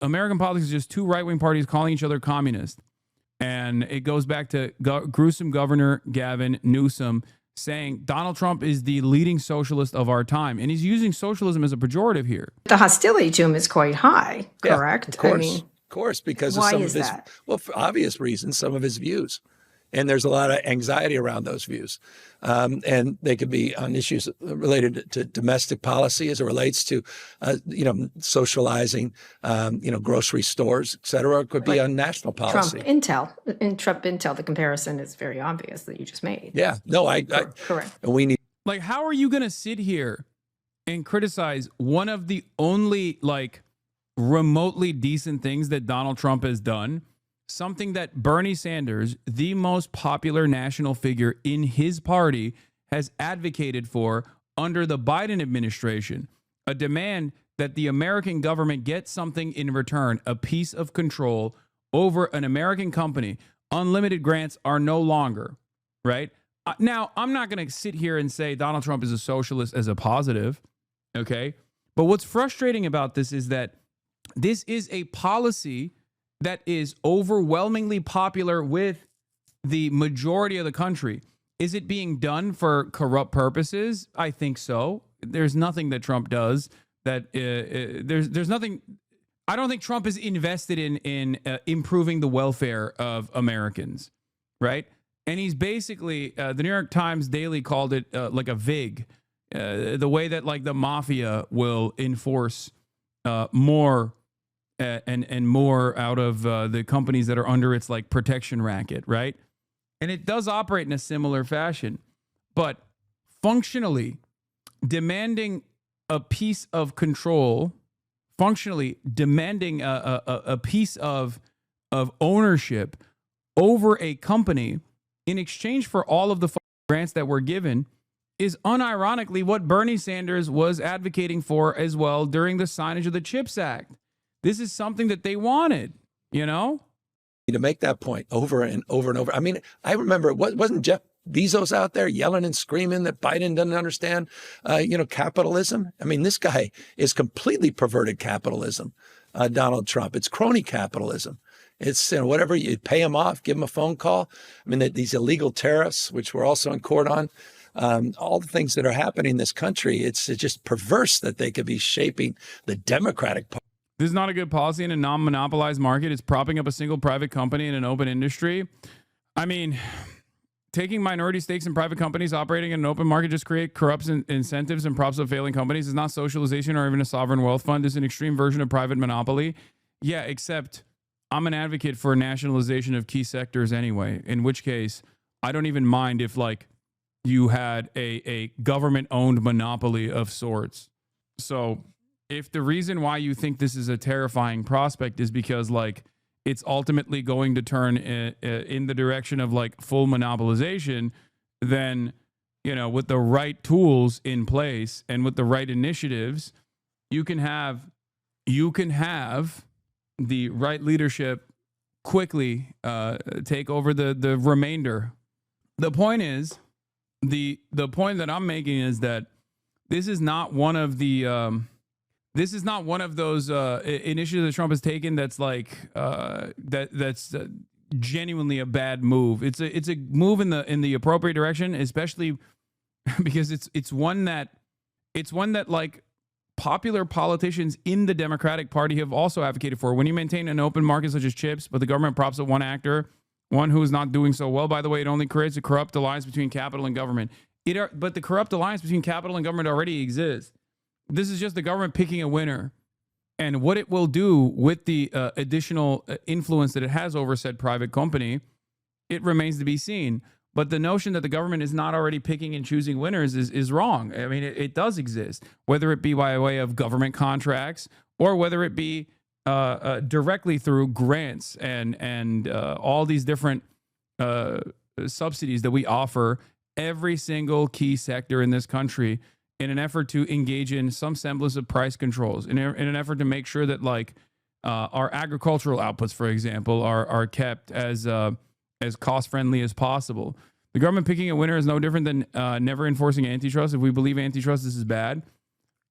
American politics is just two right-wing parties calling each other communist. And it goes back to gruesome Governor Gavin Newsom saying Donald Trump is the leading socialist of our time. And he's using socialism as a pejorative here. The hostility to him is quite high, correct? Of course, of course, because of some of his, well, for obvious reasons, some of his views. And there's a lot of anxiety around those views. And they could be on issues related to domestic policy as it relates to, socializing, grocery stores, et cetera. It could be on national policy. Trump Intel, the comparison is very obvious that you just made. Yeah, no, correct. And we need. Like, how are you going to sit here and criticize one of the only, remotely decent things that Donald Trump has done? Something that Bernie Sanders, the most popular national figure in his party, has advocated for under the Biden administration. A demand that the American government get something in return, a piece of control over an American company. Unlimited grants are no longer, right? Now, I'm not going to sit here and say Donald Trump is a socialist as a positive, okay? But what's frustrating about this is that this is a policy that is overwhelmingly popular with the majority of the country. Is it being done for corrupt purposes? I think so. There's nothing that Trump does that there's nothing. I don't think Trump is invested in improving the welfare of Americans, right? And he's basically the New York Times Daily called it like a VIG, the way that the mafia will enforce more. And more out of the companies that are under its protection racket, right? And it does operate in a similar fashion, but functionally demanding a piece of control, functionally demanding a piece of ownership over a company in exchange for all of the grants that were given is unironically what Bernie Sanders was advocating for as well during the signage of the CHIPS Act. This is something that they wanted, To make that point over and over and over. I mean, I remember, wasn't Jeff Bezos out there yelling and screaming that Biden doesn't understand, capitalism? I mean, this guy is completely perverted capitalism, Donald Trump. It's crony capitalism. It's whatever, you pay him off, give him a phone call. I mean, these illegal tariffs, which we're also in court on, all the things that are happening in this country, it's just perverse that they could be shaping the Democratic Party. This is not a good policy in a non-monopolized market. It's propping up a single private company in an open industry. I mean, taking minority stakes in private companies operating in an open market just create corrupt incentives and props up failing companies. It's not socialization or even a sovereign wealth fund. It's an extreme version of private monopoly. Yeah, except I'm an advocate for nationalization of key sectors anyway, in which case I don't even mind if you had a government-owned monopoly of sorts. So if the reason why you think this is a terrifying prospect is because it's ultimately going to turn in the direction of full monopolization, then, with the right tools in place and with the right initiatives, you can have the right leadership quickly take over the remainder. The point is, the point that I'm making is that this is not one of the this is not one of those initiatives that Trump has taken that's that's genuinely a bad move. It's a move in the appropriate direction, especially because it's one that popular politicians in the Democratic Party have also advocated for. When you maintain an open market such as chips, but the government props up one actor, one who is not doing so well, by the way, it only creates a corrupt alliance between capital and government. But the corrupt alliance between capital and government already exists. This is just the government picking a winner. And what it will do with the additional influence that it has over said private company, it remains to be seen. But the notion that the government is not already picking and choosing winners is wrong. I mean, it does exist, whether it be by way of government contracts or whether it be directly through grants and all these different subsidies that we offer every single key sector in this country in an effort to engage in some semblance of price controls, in an effort to make sure that our agricultural outputs, for example, are kept as cost-friendly as possible. The government picking a winner is no different than never enforcing antitrust. If we believe antitrust, this is bad.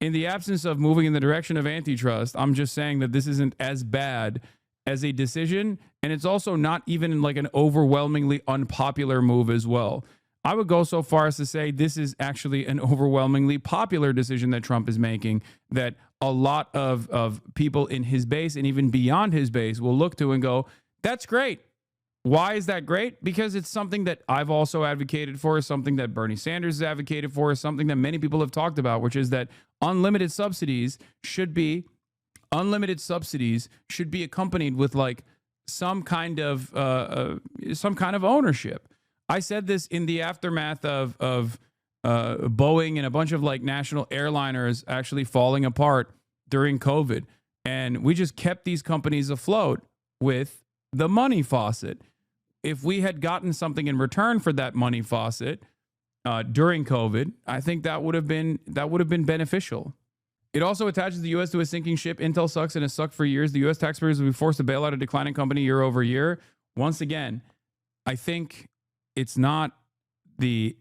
in the absence of moving in the direction of antitrust, I'm just saying that this isn't as bad as a decision. And it's also not even like an overwhelmingly unpopular move as well. I would go so far as to say this is actually an overwhelmingly popular decision that Trump is making, that a lot of people in his base and even beyond his base will look to and go, that's great. Why is that great? Because it's something that I've also advocated for, something that Bernie Sanders has advocated for, something that many people have talked about, which is that unlimited subsidies should be accompanied with like some kind of ownership. I said this in the aftermath of Boeing and a bunch of like national airliners actually falling apart during COVID, and we just kept these companies afloat with the money faucet. If we had gotten something in return for that money faucet during COVID, I think that would have been beneficial. It also attaches the U.S. to a sinking ship. Intel sucks and has sucked for years. The U.S. taxpayers will be forced to bail out a declining company year over year. Once again, I think it's not the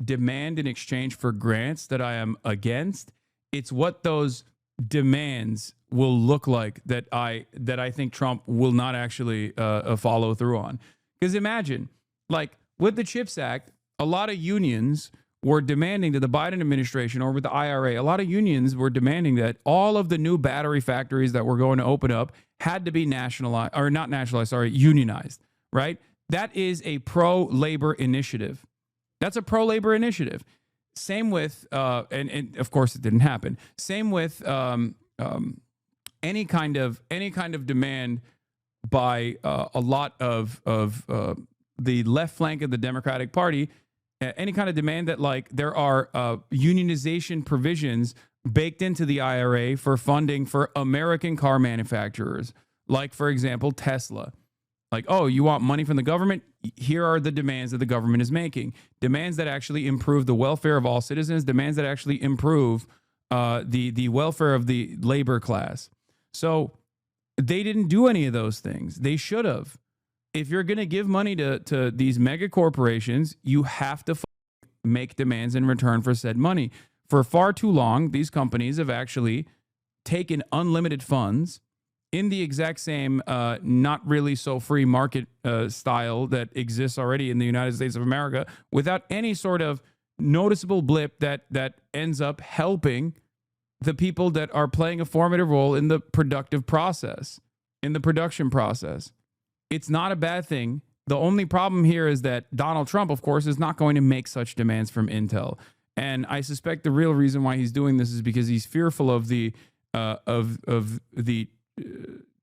demand in exchange for grants that I am against. It's what those demands will look like that I think Trump will not actually follow through on. Because imagine, like with the CHIPS Act, a lot of unions were demanding that the Biden administration, or with the IRA, a lot of unions were demanding that all of the new battery factories that were going to open up had to be unionized, right? That is a pro-labor initiative. That's a pro-labor initiative. Same with, and of course it didn't happen. Same with any kind of demand by a lot of the left flank of the Democratic Party. Any kind of demand that like there are unionization provisions baked into the IRA for funding for American car manufacturers, like for example Tesla. Like, oh, you want money from the government? Here are the demands that the government is making. Demands that actually improve the welfare of all citizens. Demands that actually improve the welfare of the labor class. So they didn't do any of those things. They should have. If you're going to give money to these mega corporations, you have to make demands in return for said money. For far too long, these companies have actually taken unlimited funds in the exact same not really so free market style that exists already in the United States of America, without any sort of noticeable blip that ends up helping the people that are playing a formative role in the productive process, in the production process. It's not a bad thing. The only problem here is that Donald Trump, of course, is not going to make such demands from Intel. And I suspect the real reason why he's doing this is because he's fearful of the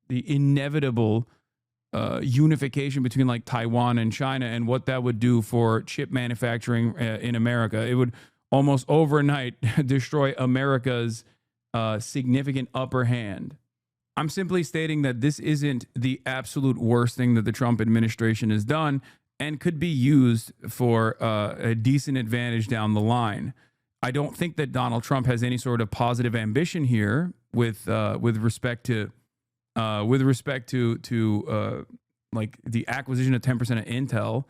inevitable unification between like Taiwan and China and what that would do for chip manufacturing in America. It would almost overnight destroy America's significant upper hand. I'm simply stating that this isn't the absolute worst thing that the Trump administration has done and could be used for a decent advantage down the line. I don't think that Donald Trump has any sort of positive ambition here with respect to like the acquisition of 10% of Intel.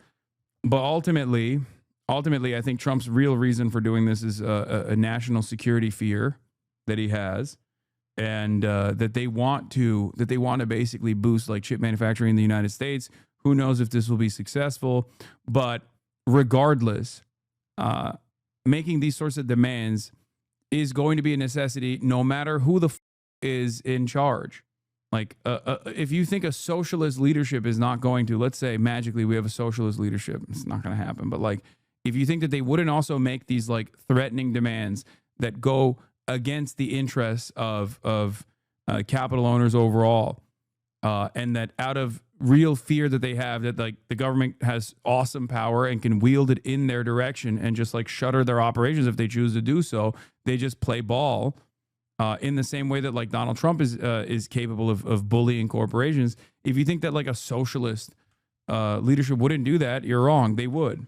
But ultimately, I think Trump's real reason for doing this is a national security fear that he has. And that they want to basically boost like chip manufacturing in the United States. Who knows if this will be successful? But regardless, making these sorts of demands is going to be a necessity, no matter who the is in charge. Like, if you think a socialist leadership is not going to, let's say magically we have a socialist leadership, it's not going to happen. But like, if you think that they wouldn't also make these like threatening demands that go against the interests of capital owners overall, and that out of real fear that they have that like the government has awesome power and can wield it in their direction and just like shutter their operations if they choose to do so, they just play ball in the same way that like Donald Trump is capable of bullying corporations. If you think that like a socialist leadership wouldn't do that, you're wrong. They would.